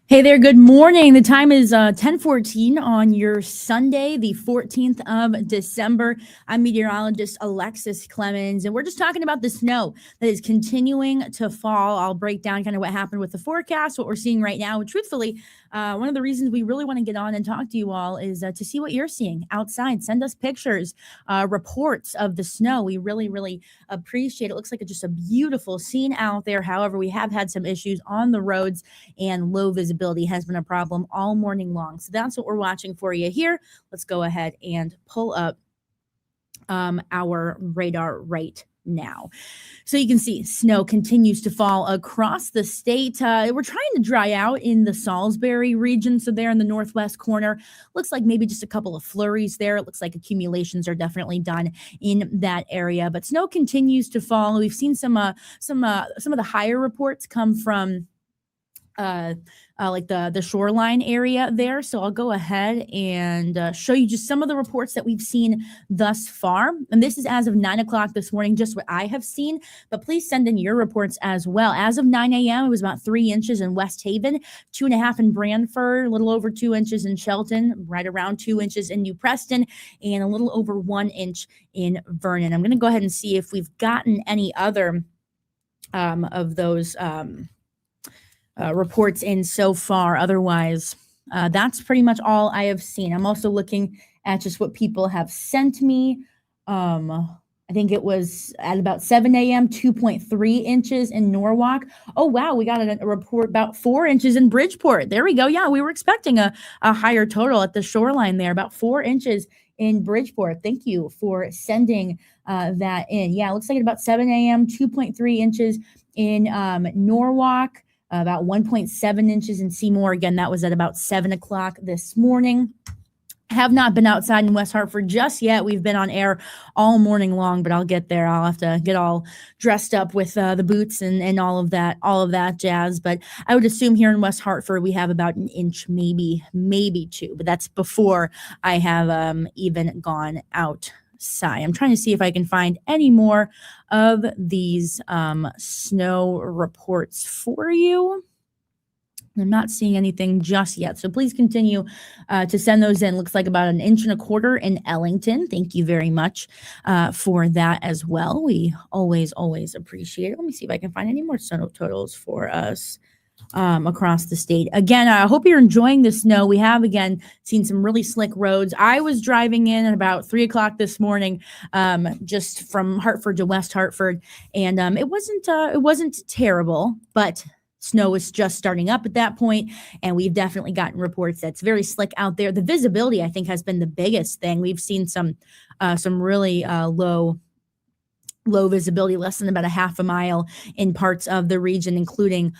Hey there, good morning. The time is 10:14 on your Sunday, the 14th of December. I'm meteorologist Alexis Clemens, and we're just talking about the snow that is continuing to fall. I'll break down kind of what happened with the forecast, what we're seeing right now. And truthfully, one of the reasons we really want to get on and talk to you all is to see what you're seeing outside. Send us pictures, reports of the snow. We really appreciate it. It looks like it's just a beautiful scene out there. However, we have had some issues on the roads, and low visibility has been a problem all morning long. So that's what we're watching for you here. Let's go ahead and pull up our radar right now. So you can see snow continues to fall across the state. We're trying to dry out in the Salisbury region. So there in the northwest corner, looks like maybe just a couple of flurries there. It looks like accumulations are definitely done in that area, but snow continues to fall. We've seen some of the higher reports come from like the shoreline area there. So I'll go ahead and show you just some of the reports that we've seen thus far. And this is as of 9 o'clock this morning, just what I have seen, but please send in your reports as well. As of 9 a.m., it was about 3 inches in West Haven, 2.5 in Branford, a little over 2 inches in Shelton, right around 2 inches in New Preston, and a little over 1 inch in Vernon. I'm going to go ahead and see if we've gotten any other of those reports in so far. Otherwise, that's pretty much all I have seen. I'm also looking at just what people have sent me. I think it was at about 7 a.m., 2.3 inches in Norwalk. Oh, wow. We got a report about 4 inches in Bridgeport. There we go. Yeah, we were expecting a higher total at the shoreline there, about 4 inches in Bridgeport. Thank you for sending that in. Yeah, it looks like at about 7 a.m., 2.3 inches in Norwalk. About 1.7 inches in Seymour. Again, that was at about 7 o'clock this morning. Have not been outside in West Hartford just yet. We've been on air all morning long, but I'll get there. I'll have to get all dressed up with the boots and all of that jazz. But I would assume here in West Hartford, we have about an inch, maybe 2, but that's before I have even gone out. I'm trying to see if I can find any more of these snow reports for you. I'm not seeing anything just yet, so please continue to send those in. Looks like about 1.25 inches in Ellington. Thank you very much for that as well. We always appreciate it. Let me see if I can find any more snow totals for us across the state. Again, I hope you're enjoying the snow. We have, again, seen some really slick roads. I was driving in at about 3 o'clock this morning, just from Hartford to West Hartford, and it wasn't terrible, but snow was just starting up at that point, and we've definitely gotten reports that's very slick out there. The visibility, I think, has been the biggest thing. We've seen some really low visibility, less than about a half a mile in parts of the region, including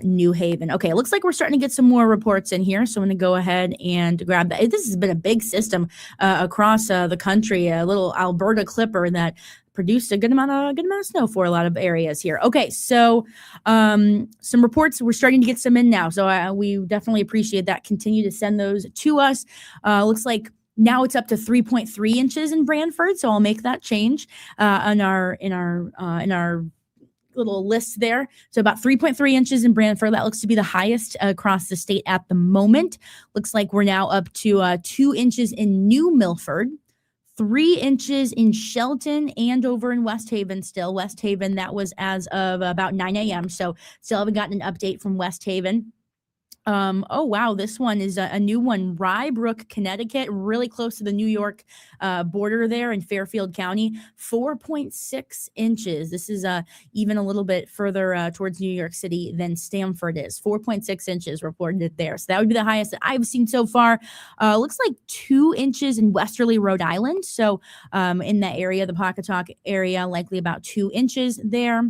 New Haven. Okay, it looks like we're starting to get some more reports in here, so I'm going to go ahead and grab that. This has been a big system across the country, a little Alberta clipper that produced a good amount of snow for a lot of areas here. Okay, so some reports, we're starting to get some in now, so we definitely appreciate that. Continue to send those to us. Looks like now it's up to 3.3 inches in Branford, so I'll make that change in our little list there. So about 3.3 inches in Branford. That looks to be the highest across the state at the moment. Looks like we're now up to 2 inches in New Milford, 3 inches in Shelton, and over in West Haven still. West Haven, that was as of about 9 a.m., so still haven't gotten an update from West Haven. Oh wow, this one is a new one. Rybrook, Connecticut, really close to the New York border there in Fairfield County. 4.6 inches. This is even a little bit further towards New York City than Stamford is. 4.6 inches reported there. So that would be the highest that I've seen so far. Looks like 2 inches in westerly Rhode Island. So in that area, the Pawcatuck area, likely about 2 inches there.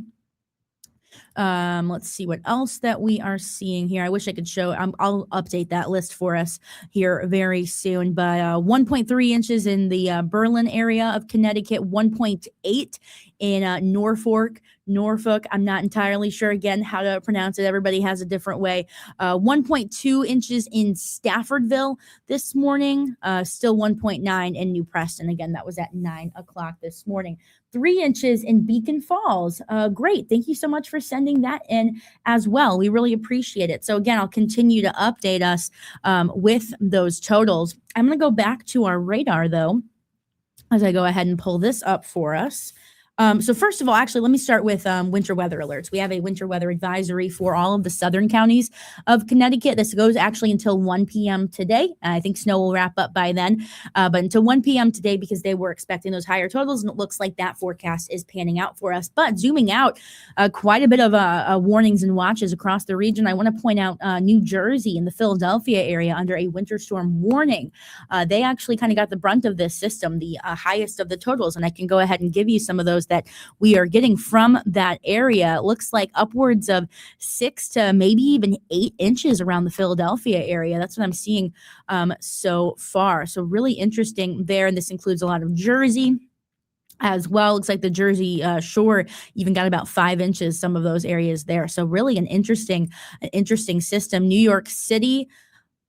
Let's see what else that we are seeing here. I wish I could show. I'll update that list for us here very soon. But 1.3 inches in the Berlin area of Connecticut, 1.8 in Norfolk. I'm not entirely sure again how to pronounce it. Everybody has a different way. 1.2 inches in Staffordville this morning. Still 1.9 in New Preston. Again, that was at 9 o'clock this morning. 3 inches in Beacon Falls. Great. Thank you so much for sending that in as well. We really appreciate it. So again, I'll continue to update us with those totals. I'm going to go back to our radar though, as I go ahead and pull this up for us. So first of all, actually, let me start with winter weather alerts. We have a winter weather advisory for all of the southern counties of Connecticut. This goes actually until 1 p.m. today. I think snow will wrap up by then, but until 1 p.m. today because they were expecting those higher totals, and it looks like that forecast is panning out for us. But zooming out, quite a bit of warnings and watches across the region. I want to point out New Jersey and the Philadelphia area under a winter storm warning. They actually kind of got the brunt of this system, the highest of the totals, and I can go ahead and give you some of those that we are getting from that area. It looks like upwards of 6 to maybe even 8 inches around the Philadelphia area. That's what I'm seeing so far. So really interesting there. And this includes a lot of Jersey as well. Looks like the Jersey Shore even got about 5 inches, some of those areas there. So really an interesting system. New York City.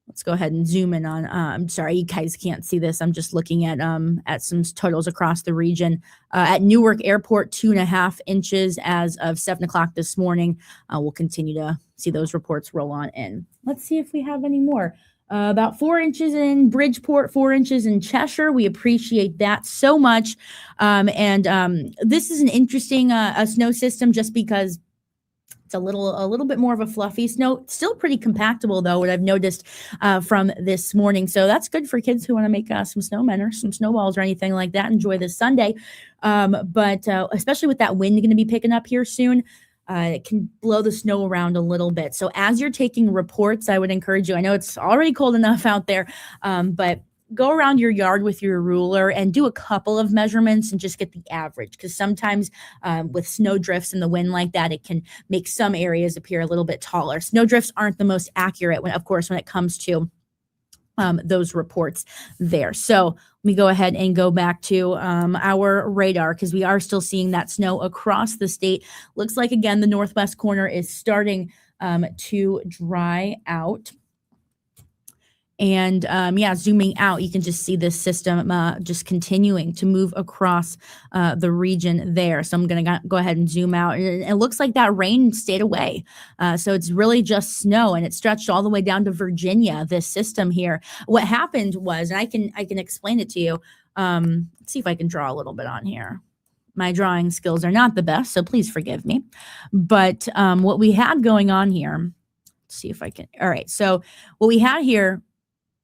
Let's go ahead and zoom in on, I'm sorry, you guys can't see this. I'm just looking at some totals across the region. At Newark Airport, 2.5 inches as of 7 o'clock this morning. We'll continue to see those reports roll on in. Let's see if we have any more. About 4 inches in Bridgeport, 4 inches in Cheshire. We appreciate that so much. This is an interesting snow system just because it's a little bit more of a fluffy snow. Still pretty compactable though, what I've noticed from this morning. So that's good for kids who want to make some snowmen or some snowballs or anything like that. Enjoy this Sunday. But especially with that wind going to be picking up here soon, it can blow the snow around a little bit. So as you're taking reports, I would encourage you. I know it's already cold enough out there, but go around your yard with your ruler and do a couple of measurements and just get the average. Because sometimes with snow drifts and the wind like that, it can make some areas appear a little bit taller. Snow drifts aren't the most accurate when it comes to those reports there. So let me go ahead and go back to our radar because we are still seeing that snow across the state. Looks like, again, the northwest corner is starting to dry out. And zooming out, you can just see this system just continuing to move across the region there. So I'm going to go ahead and zoom out. And it looks like that rain stayed away. So it's really just snow, and it stretched all the way down to Virginia, this system here. What happened was, and I can explain it to you. Let's see if I can draw a little bit on here. My drawing skills are not the best, so please forgive me. But what we had going on here, let's see if I can. All right. So what we had here,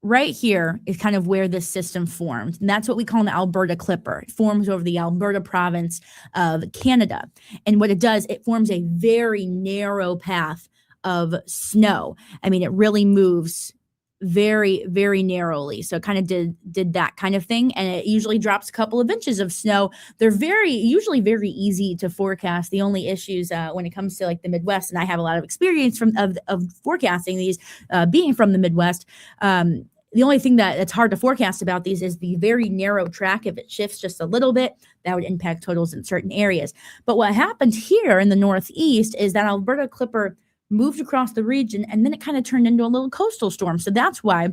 right here is kind of where this system formed. And that's what we call an Alberta Clipper. It forms over the Alberta province of Canada. And what it does, it forms a very narrow path of snow. I mean, it really moves very, very narrowly. So it kind of did that kind of thing. And it usually drops a couple of inches of snow. They're usually very easy to forecast. The only issues when it comes to like the Midwest, and I have a lot of experience of forecasting these being from the Midwest. The only thing that's hard to forecast about these is the very narrow track. If it shifts just a little bit, that would impact totals in certain areas. But what happened here in the Northeast is that Alberta Clipper moved across the region, and then it kind of turned into a little coastal storm. So that's why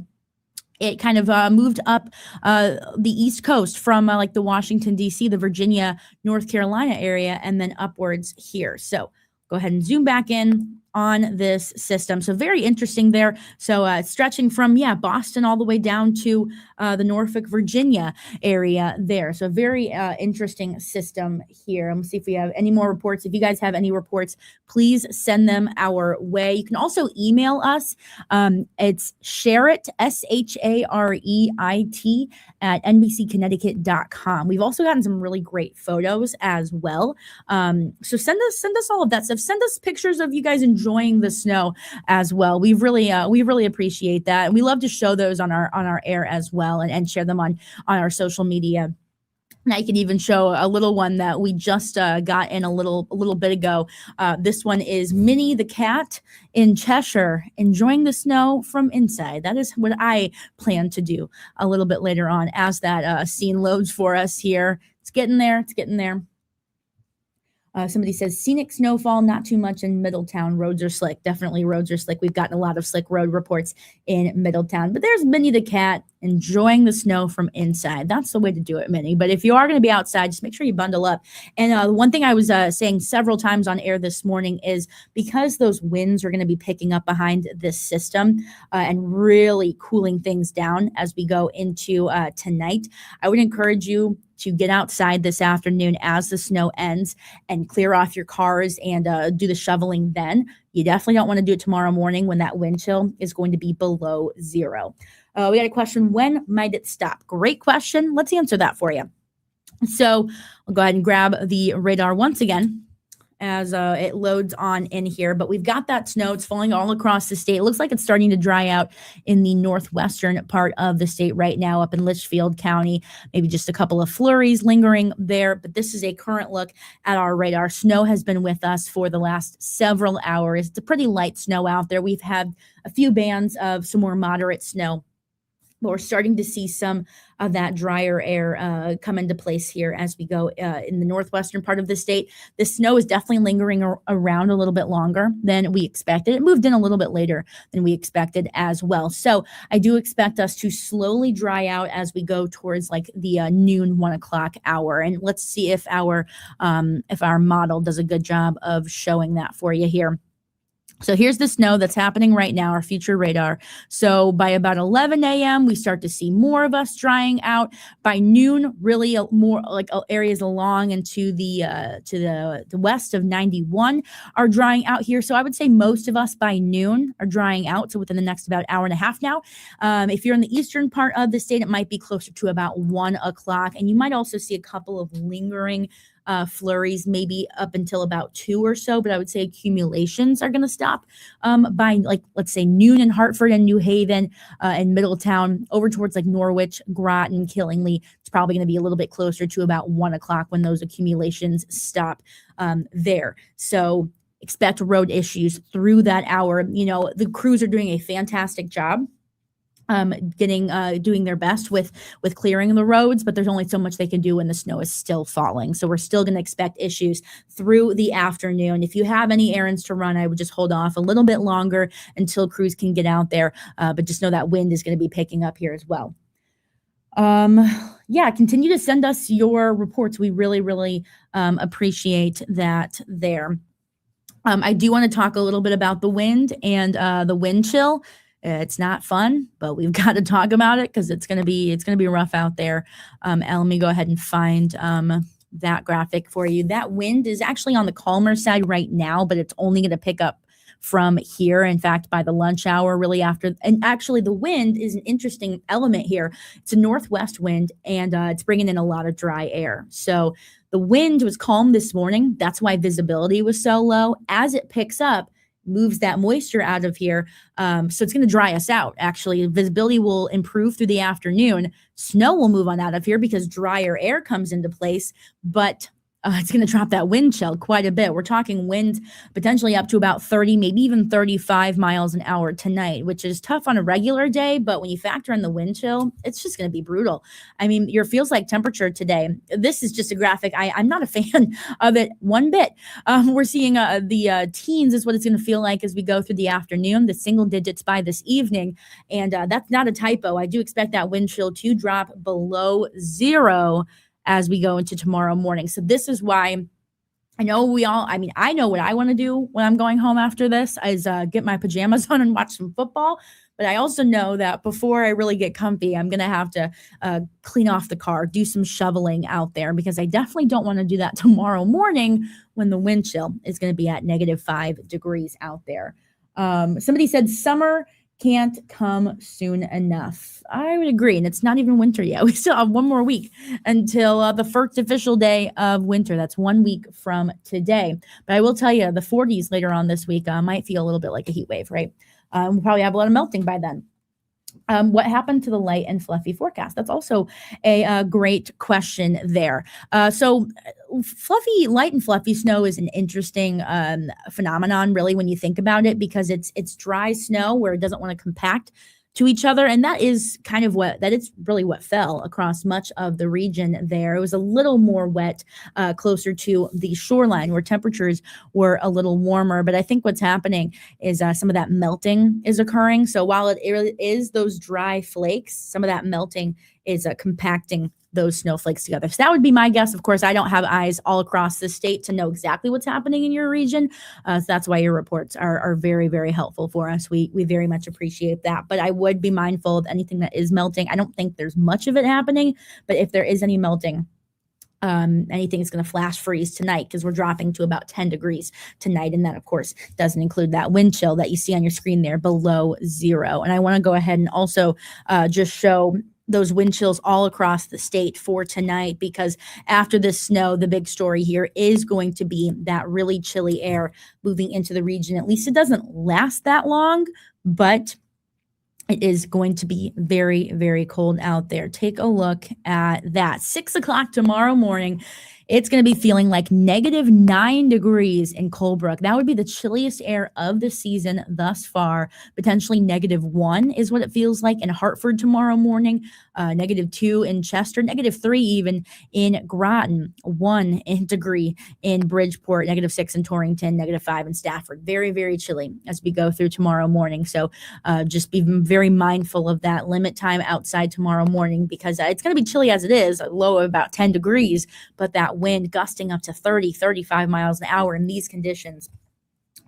it kind of moved up the East Coast from like the Washington, D.C., the Virginia, North Carolina area, and then upwards here. So go ahead and zoom back in. on this system. So very interesting there. So stretching from, Boston all the way down to the Norfolk, Virginia area there. So very interesting system here. Let's see if we have any more reports. If you guys have any reports, please send them our way. You can also email us. It's Shareit, SHAREIT at NBCConnecticut.com. We've also gotten some really great photos as well. So send us all of that stuff. Send us pictures of you guys enjoying the snow as well. We really appreciate that. And we love to show those on our air as well and share them on our social media. And I can even show a little one that we just got in a little bit ago. This one is Minnie the cat in Cheshire enjoying the snow from inside. That is what I plan to do a little bit later on as that scene loads for us here. It's getting there. It's getting there. Somebody says scenic snowfall, not too much in Middletown. Roads are slick. Definitely roads are slick. We've gotten a lot of slick road reports in Middletown. But there's Minnie the cat enjoying the snow from inside. That's the way to do it, Minnie. But if you are going to be outside, just make sure you bundle up. And one thing I was saying several times on air this morning is because those winds are going to be picking up behind this system and really cooling things down as we go into tonight, I would encourage you to get outside this afternoon as the snow ends and clear off your cars and do the shoveling then. You definitely don't want to do it tomorrow morning when that wind chill is going to be below zero. We got a question, when might it stop? Great question. Let's answer that for you. So I'll go ahead and grab the radar once again as it loads on in here. But we've got that snow. It's falling all across the state. It looks like it's starting to dry out in the northwestern part of the state right now up in Litchfield County. Maybe just a couple of flurries lingering there. But this is a current look at our radar. Snow has been with us for the last several hours. It's a pretty light snow out there. We've had a few bands of some more moderate snow. But we're starting to see some of that drier air come into place here as we go in the northwestern part of the state. The snow is definitely lingering around a little bit longer than we expected. It moved in a little bit later than we expected as well. So I do expect us to slowly dry out as we go towards like the noon 1 o'clock hour. And let's see if our model does a good job of showing that for you here. So here's the snow that's happening right now, our future radar. So by about 11 a.m., we start to see more of us drying out. By noon, really more like areas along and to the west of 91 are drying out here. So I would say most of us by noon are drying out. So within the next about hour and a half now. If you're in the eastern part of the state, it might be closer to about 1 o'clock. And you might also see a couple of lingering flurries maybe up until about 2 or so, but I would say accumulations are going to stop by like, let's say noon in Hartford and New Haven and Middletown over towards like Norwich, Groton, Killingly. It's probably going to be a little bit closer to about 1 o'clock when those accumulations stop there. So expect road issues through that hour. You know, the crews are doing a fantastic job doing their best with clearing the roads, but there's only so much they can do when the snow is still falling. So we're still going to expect issues through the afternoon. If you have any errands to run, I would just hold off a little bit longer until crews can get out there. But just know that wind is going to be picking up here as well. Continue to send us your reports. We really, really appreciate that there. I do want to talk a little bit about the wind and the wind chill. It's not fun, but we've got to talk about it because it's gonna be rough out there. Let me go ahead and find that graphic for you. That wind is actually on the calmer side right now, but it's only going to pick up from here. In fact, by the lunch hour, really after. And actually, the wind is an interesting element here. It's a northwest wind, and it's bringing in a lot of dry air. So the wind was calm this morning. That's why visibility was so low. As it picks up, moves that moisture out of here. So it's going to dry us out. Actually, visibility will improve through the afternoon. Snow will move on out of here because drier air comes into place, but it's going to drop that wind chill quite a bit. We're talking winds potentially up to about 30, maybe even 35 miles an hour tonight, which is tough on a regular day. But when you factor in the wind chill, it's just going to be brutal. I mean, your feels like temperature today. This is just a graphic. I'm not a fan of it one bit. We're seeing the teens is what it's going to feel like as we go through the afternoon, the single digits by this evening. And that's not a typo. I do expect that wind chill to drop below zero as we go into tomorrow morning. So this is why I know I know what I want to do when I'm going home after this is get my pajamas on and watch some football. But I also know that before I really get comfy, I'm going to have to clean off the car, do some shoveling out there, because I definitely don't want to do that tomorrow morning when the wind chill is going to be at -5 degrees out there. Somebody said summer can't come soon enough. I would agree. And it's not even winter yet. We still have one more week until the first official day of winter. That's 1 week from today. But I will tell you, the 40s later on this week might feel a little bit like a heat wave, right? We'll probably have a lot of melting by then. What happened to the light and fluffy forecast? That's also a great question there. So light and fluffy snow is an interesting phenomenon, really, when you think about it, because it's dry snow where it doesn't want to compact to each other. And that is really what fell across much of the region there. It was a little more wet closer to the shoreline where temperatures were a little warmer. But I think what's happening is some of that melting is occurring. So while it is those dry flakes, some of that melting is compacting those snowflakes together. So that would be my guess. Of course, I don't have eyes all across the state to know exactly what's happening in your region. So that's why your reports are very, very helpful for us. We very much appreciate that. But I would be mindful of anything that is melting. I don't think there's much of it happening, but if there is any melting, anything is going to flash freeze tonight, because we're dropping to about 10 degrees tonight. And that, of course, doesn't include that wind chill that you see on your screen there below zero. And I want to go ahead and also just show those wind chills all across the state for tonight, because after this snow, the big story here is going to be that really chilly air moving into the region. At least it doesn't last that long, but it is going to be very, very cold out there. Take a look at that. 6 o'clock tomorrow morning, it's going to be feeling like -9 degrees in Colebrook. That would be the chilliest air of the season thus far. Potentially -1 is what it feels like in Hartford tomorrow morning. -2 in Chester, -3 even in Groton, 1 degree in Bridgeport, -6 in Torrington, -5 in Stafford. Very, very chilly as we go through tomorrow morning. So just be very mindful of that. Limit time outside tomorrow morning, because it's going to be chilly as it is, a low of about 10 degrees, but that wind gusting up to 30, 35 miles an hour in these conditions,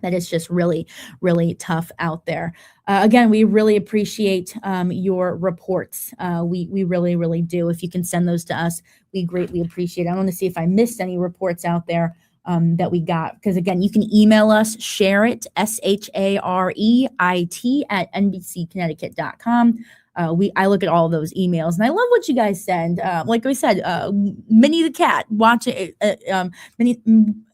that is just really, really tough out there. Again, we really appreciate your reports. We really, really do. If you can send those to us, we greatly appreciate it. I want to see if I missed any reports out there that we got, because again, you can email us, share it, SHAREIT @NBCConnecticut.com. I look at all of those emails, and I love what you guys send. Like I said, Minnie the cat watching.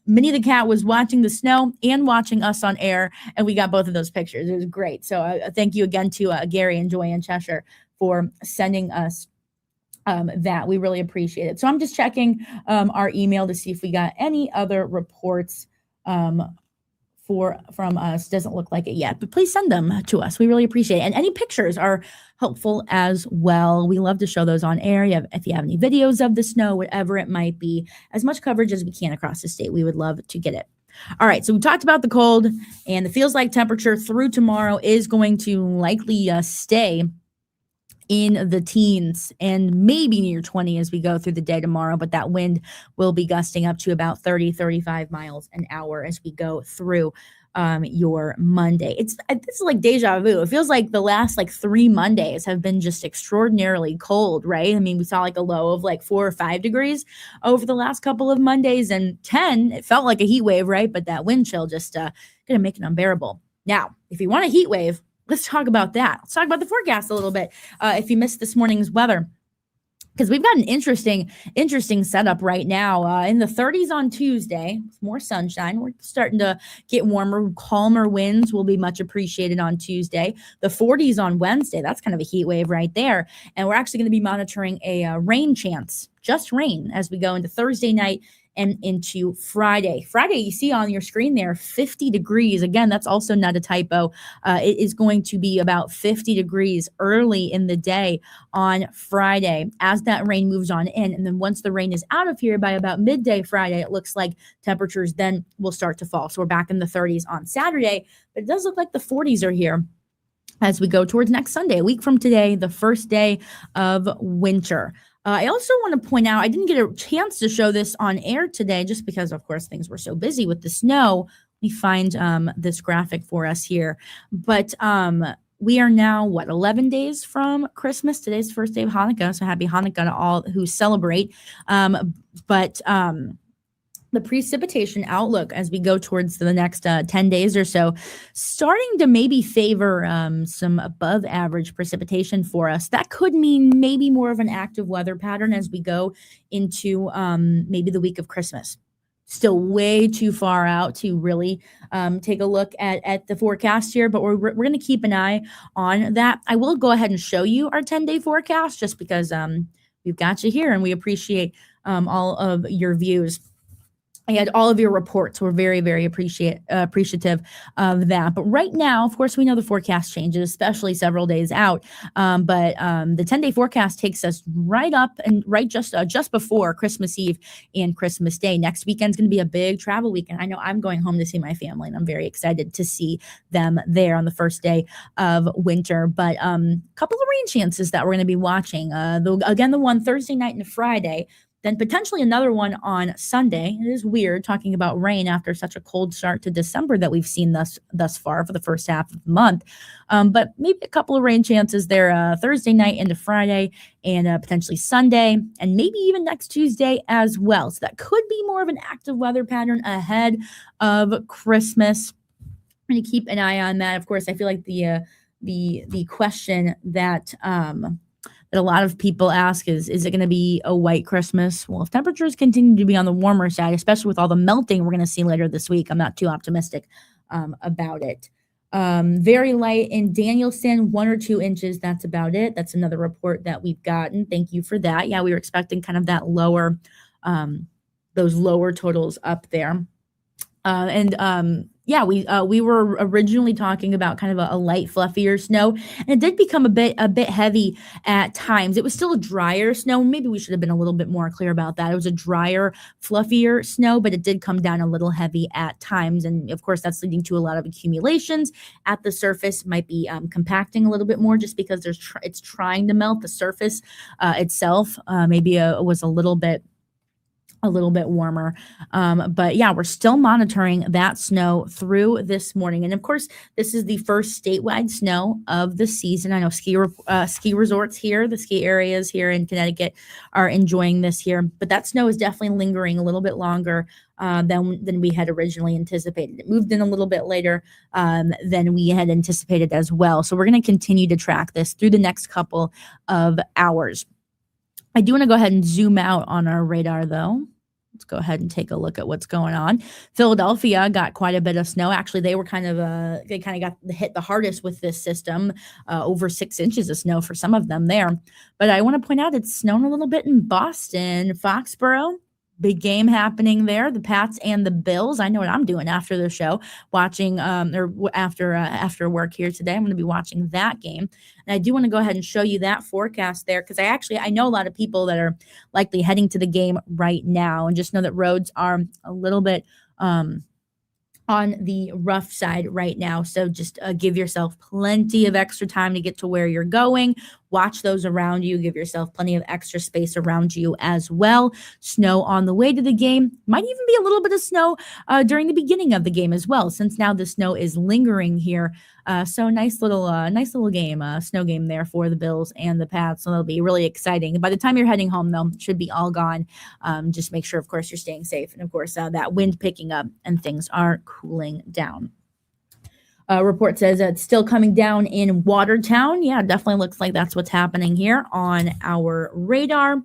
Minnie the cat was watching the snow and watching us on air, and we got both of those pictures. It was great. So thank you again to Gary and Joy in Cheshire for sending us that. We really appreciate it. So I'm just checking our email to see if we got any other reports from us. Doesn't look like it yet, but please send them to us. We really appreciate it. And any pictures are helpful as well. We love to show those on air. If you have any videos of the snow, whatever it might be, as much coverage as we can across the state, we would love to get it. All right, so we talked about the cold, and the feels like temperature through tomorrow is going to likely stay in the teens and maybe near 20 as we go through the day tomorrow, but that wind will be gusting up to about 30, 35 miles an hour as we go through your Monday. This is like deja vu. It feels like the last 3 Mondays have been just extraordinarily cold, right? I mean, we saw like a low of 4 or 5 degrees over the last couple of Mondays, and 10, it felt like a heat wave, right? But that wind chill just gonna make it unbearable. Now, if you want a heat wave, let's talk about that. Let's talk about the forecast a little bit. If you missed this morning's weather, because we've got an interesting setup right now. In the 30s on Tuesday, more sunshine. We're starting to get warmer. Calmer winds will be much appreciated on Tuesday. The 40s on Wednesday. That's kind of a heat wave right there. And we're actually going to be monitoring a rain chance, just rain, as we go into Thursday night and into Friday. Friday, you see on your screen there, 50 degrees. Again, that's also not a typo. It is going to be about 50 degrees early in the day on Friday as that rain moves on in. And then once the rain is out of here by about midday Friday, it looks like temperatures then will start to fall. So we're back in the 30s on Saturday, but it does look like the 40s are here as we go towards next Sunday, a week from today, the first day of winter. I also want to point out, I didn't get a chance to show this on air today just because, of course, things were so busy with the snow. We find this graphic for us here. But we are now, 11 days from Christmas? Today's the first day of Hanukkah, so happy Hanukkah to all who celebrate. But the precipitation outlook as we go towards the next 10 days or so, starting to maybe favor some above average precipitation for us. That could mean maybe more of an active weather pattern as we go into maybe the week of Christmas. Still way too far out to really take a look at the forecast here, but we're going to keep an eye on that. I will go ahead and show you our 10-day forecast just because we've got you here and we appreciate all of your views. I had all of your reports. We're very, very appreciative of that. But right now, of course, we know the forecast changes, especially several days out. But the 10-day forecast takes us right up and right just before Christmas Eve and Christmas Day. Next weekend's going to be a big travel weekend. I know I'm going home to see my family, and I'm very excited to see them there on the first day of winter. But a couple of rain chances that we're going to be watching. The one Thursday night and Friday. Then potentially another one on Sunday. It is weird talking about rain after such a cold start to December that we've seen thus far for the first half of the month. But maybe a couple of rain chances there Thursday night into Friday and potentially Sunday and maybe even next Tuesday as well. So that could be more of an active weather pattern ahead of Christmas. I'm going to keep an eye on that. Of course, I feel like the question that a lot of people ask is it going to be a white Christmas? Well, if temperatures continue to be on the warmer side, especially with all the melting we're going to see later this week, I'm not too optimistic about it. Very light in Danielson, 1 or 2 inches. That's about it. That's another report that we've gotten. Thank you for that. Yeah, we were expecting kind of that lower, those lower totals up there. We were originally talking about kind of a light, fluffier snow, and it did become a bit heavy at times. It was still a drier snow. Maybe we should have been a little bit more clear about that. It was a drier, fluffier snow, but it did come down a little heavy at times. And of course, that's leading to a lot of accumulations at the surface. Might be compacting a little bit more just because it's trying to melt the surface itself. Maybe was a little bit warmer. But yeah, we're still monitoring that snow through this morning. And of course, this is the first statewide snow of the season. I know ski resorts here, the ski areas here in Connecticut are enjoying this here, but that snow is definitely lingering a little bit longer than we had originally anticipated. It moved in a little bit later than we had anticipated as well. So we're going to continue to track this through the next couple of hours. I do want to go ahead and zoom out on our radar though. Let's go ahead and take a look at what's going on. Philadelphia got quite a bit of snow. Actually, they kind of got hit the hardest with this system, over 6 inches of snow for some of them there. But I want to point out it's snowing a little bit in Boston, Foxborough. Big game happening there, the Pats and the Bills. I know what I'm doing after the show, watching or after work here today. I'm going to be watching that game. And I do want to go ahead and show you that forecast there because I know a lot of people that are likely heading to the game right now, and just know that roads are a little bit on the rough side right now. So just give yourself plenty of extra time to get to where you're going. Watch those around you. Give yourself plenty of extra space around you as well. Snow on the way to the game. Might even be a little bit of snow during the beginning of the game as well, since now the snow is lingering here. So nice little game, snow game there for the Bills and the Pats. So that'll be really exciting. By the time you're heading home, though, it should be all gone. Just make sure, of course, you're staying safe. And of course, that wind picking up and things are cooling down. Report says it's still coming down in Watertown. Yeah, definitely looks like that's what's happening here on our radar.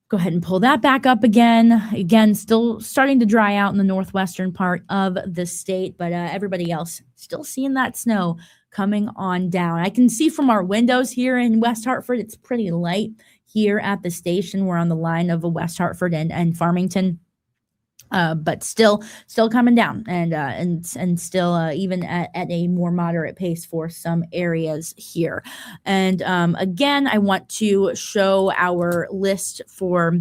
Go ahead and pull that back up again. Again, still starting to dry out in the northwestern part of the state, but everybody else still seeing that snow coming on down. I can see from our windows here in West Hartford, it's pretty light here at the station. We're on the line of West Hartford and Farmington. But still coming down and still even at a more moderate pace for some areas here. And again, I want to show our list for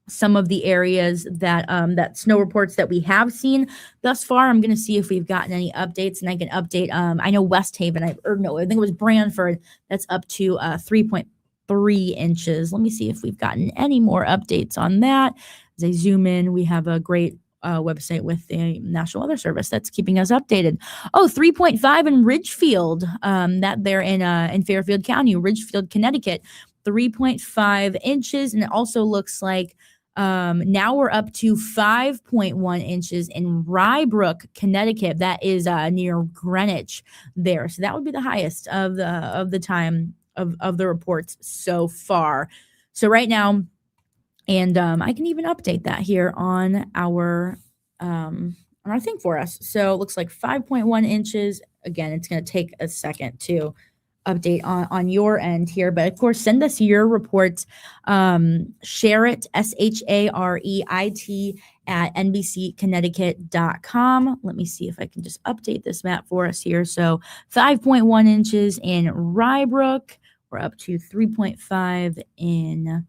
some of the areas that snow reports that we have seen thus far. I'm going to see if we've gotten any updates, and I can update. I know West Haven, I think it was Branford, that's up to 3.5 3 inches. Let me see if we've gotten any more updates on that. As I zoom in, we have a great website with the National Weather Service that's keeping us updated. Oh, 3.5 in Ridgefield, that they're in Fairfield County, Ridgefield, Connecticut, 3.5 inches. And it also looks like now we're up to 5.1 inches in Rybrook, Connecticut. That is near Greenwich there. So that would be the highest of the time of the reports so far. So right now, and I can even update that here on our thing for us. So it looks like 5.1 inches. Again, it's going to take a second to update on your end here, but of course, send us your reports. Share it, SHAREIT at NBCConnecticut.com. Let me see if I can just update this map for us here. So 5.1 inches in Rybrook. We're up to 3.5 in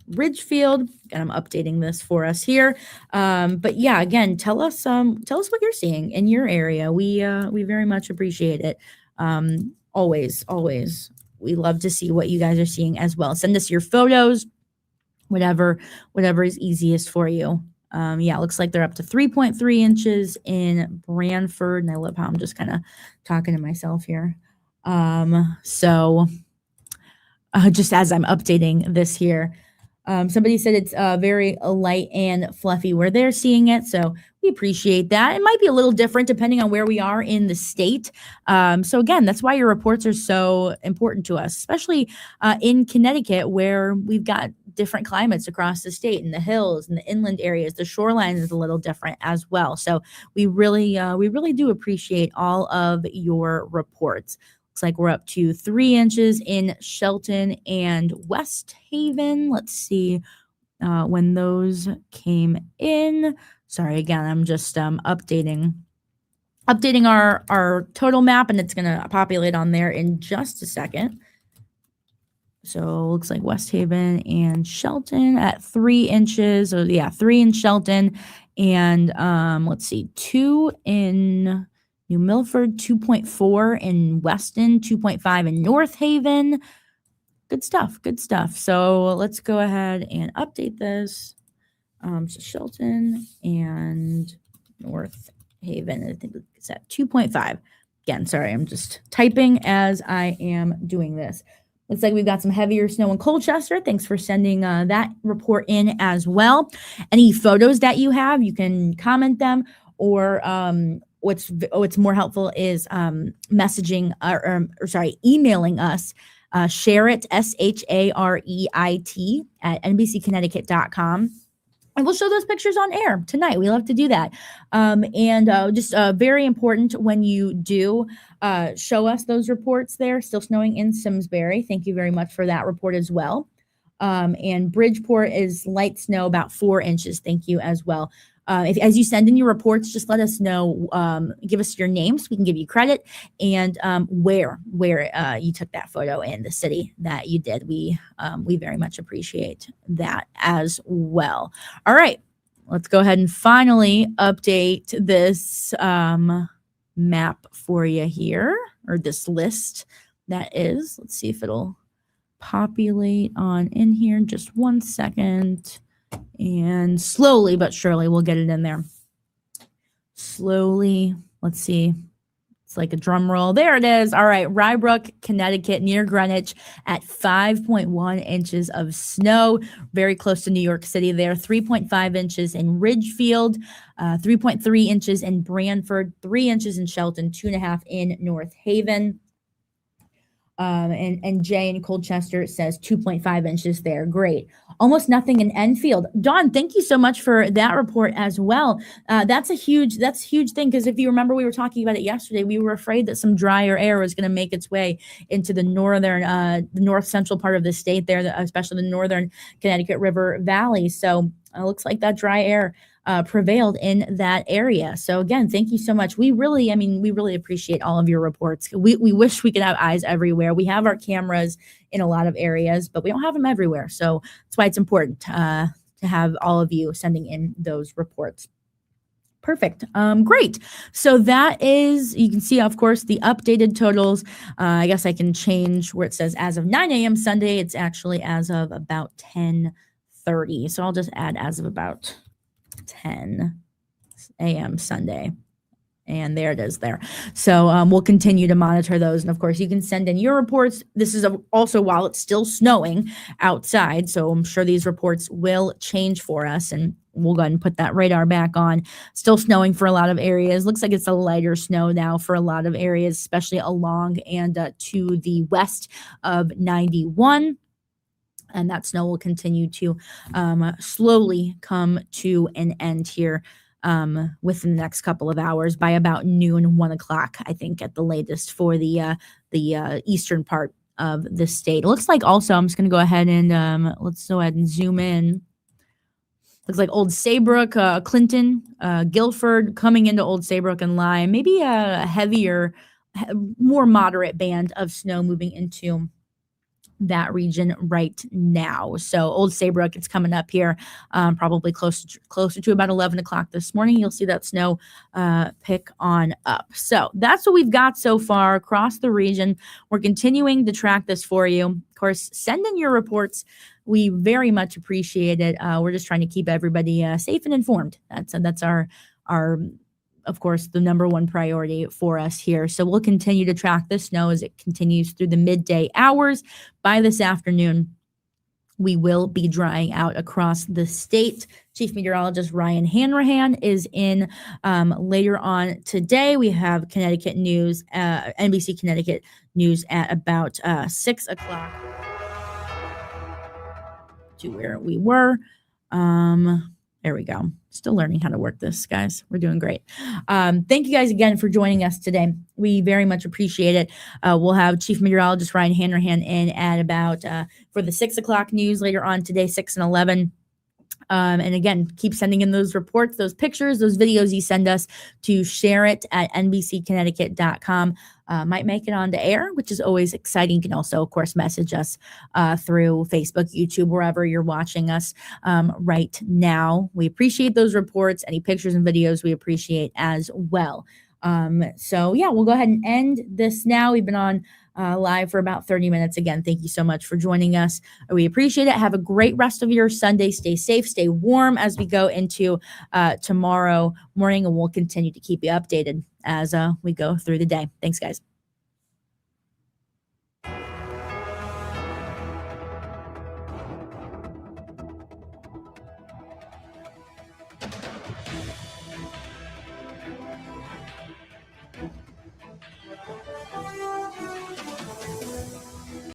Ridgefield. And I'm updating this for us here. But yeah, again, tell us what you're seeing in your area. We very much appreciate it. Always, we love to see what you guys are seeing as well. Send us your photos, whatever is easiest for you. Yeah, it looks like they're up to 3.3 inches in Branford. And I love how I'm just kind of talking to myself here. Just as I'm updating this here, somebody said it's very light and fluffy where they're seeing it. So we appreciate that. It might be a little different depending on where we are in the state. So again, that's why your reports are so important to us, especially in Connecticut, where we've got different climates across the state, and the hills and the inland areas. The shoreline is a little different as well. So we really do appreciate all of your reports. Looks like we're up to 3 inches in Shelton and West Haven. Let's see when those came in. Sorry, again, I'm just updating our total map, and it's going to populate on there in just a second. So looks like West Haven and Shelton at 3 inches. So yeah, 3 in Shelton, and let's see, 2 in New Milford, 2.4 in Weston, 2.5 in North Haven. Good stuff. So let's go ahead and update this. So Shelton and North Haven, I think it's at 2.5. Again, sorry, I'm just typing as I am doing this. Looks like we've got some heavier snow in Colchester. Thanks for sending that report in as well. Any photos that you have, you can comment them, or what's more helpful is messaging emailing us. Share it, SHAREIT at NBCConnecticut.com. And we'll show those pictures on air tonight. We love to do that. Just very important when you do show us those reports there. Still snowing in Simsbury. Thank you very much for that report as well. And Bridgeport is light snow, about 4 inches. Thank you as well. As you send in your reports, just let us know, give us your name so we can give you credit, and where you took that photo in the city that you did. We very much appreciate that as well. All right, let's go ahead and finally update this map for you here, or this list that is. Let's see if it'll populate on in here in just 1 second. And slowly but surely we'll get it in there. Slowly. Let's see. It's like a drum roll. There it is. All right. Rybrook, Connecticut, near Greenwich, at 5.1 inches of snow. Very close to New York City there. 3.5 inches in Ridgefield. 3.3 inches in Branford. 3 inches in Shelton. 2.5 in North Haven. And Jay in Colchester says 2.5 inches there. Great. Almost nothing in Enfield. Dawn, thank you so much for that report as well. That's a huge thing, because if you remember, we were talking about it yesterday. We were afraid that some drier air was going to make its way into the north central part of the state there, especially the northern Connecticut River Valley. So it looks like that dry air prevailed in that area. So again, thank you so much. We really appreciate all of your reports. We wish we could have eyes everywhere. We have our cameras in a lot of areas, but we don't have them everywhere. So that's why it's important to have all of you sending in those reports. Perfect. Great. So that is, you can see, of course, the updated totals. I guess I can change where it says as of 9 a.m. Sunday. It's actually as of about 10:30. So I'll just add as of about 10 a.m. Sunday. And there it is there. So we'll continue to monitor those. And of course, you can send in your reports. This is also while it's still snowing outside. So I'm sure these reports will change for us. And we'll go ahead and put that radar back on. Still snowing for a lot of areas. Looks like it's a lighter snow now for a lot of areas, especially along and to the west of 91. And that snow will continue to slowly come to an end here within the next couple of hours by about noon, 1 o'clock, I think, at the latest for the eastern part of the state. It looks like also, I'm just going to go ahead and let's go ahead and zoom in. Looks like Old Saybrook, Clinton, Guilford coming into Old Saybrook and Lyme. Maybe a heavier, more moderate band of snow moving into that region right now. So Old Saybrook, it's coming up here, probably closer to about 11 o'clock this morning. You'll see that snow pick on up. So that's what we've got so far across the region. We're continuing to track this for you. Of course, send in your reports. We very much appreciate it. We're just trying to keep everybody safe and informed. That's our of course, the number one priority for us here. So we'll continue to track the snow as it continues through the midday hours. By this afternoon, we will be drying out across the state. Chief Meteorologist Ryan Hanrahan is in later on today. We have Connecticut news, NBC Connecticut news at about 6 o'clock to where we were. There we go. Still learning how to work this, guys. We're doing great. Thank you guys again for joining us today. We very much appreciate it. We'll have Chief Meteorologist Ryan Hanrahan in at about for the 6 o'clock news later on today, 6 and 11. And again, keep sending in those reports, those pictures, those videos you send us to share it at nbcconnecticut.com. Might make it onto air, which is always exciting. You can also, of course, message us through Facebook, YouTube, wherever you're watching us right now. We appreciate those reports. Any pictures and videos we appreciate as well. So yeah, we'll go ahead and end this now. We've been on live for about 30 minutes. Again, thank you so much for joining us. We appreciate it. Have a great rest of your Sunday. Stay safe, stay warm as we go into tomorrow morning, and we'll continue to keep you updated as we go through the day. Thanks, guys.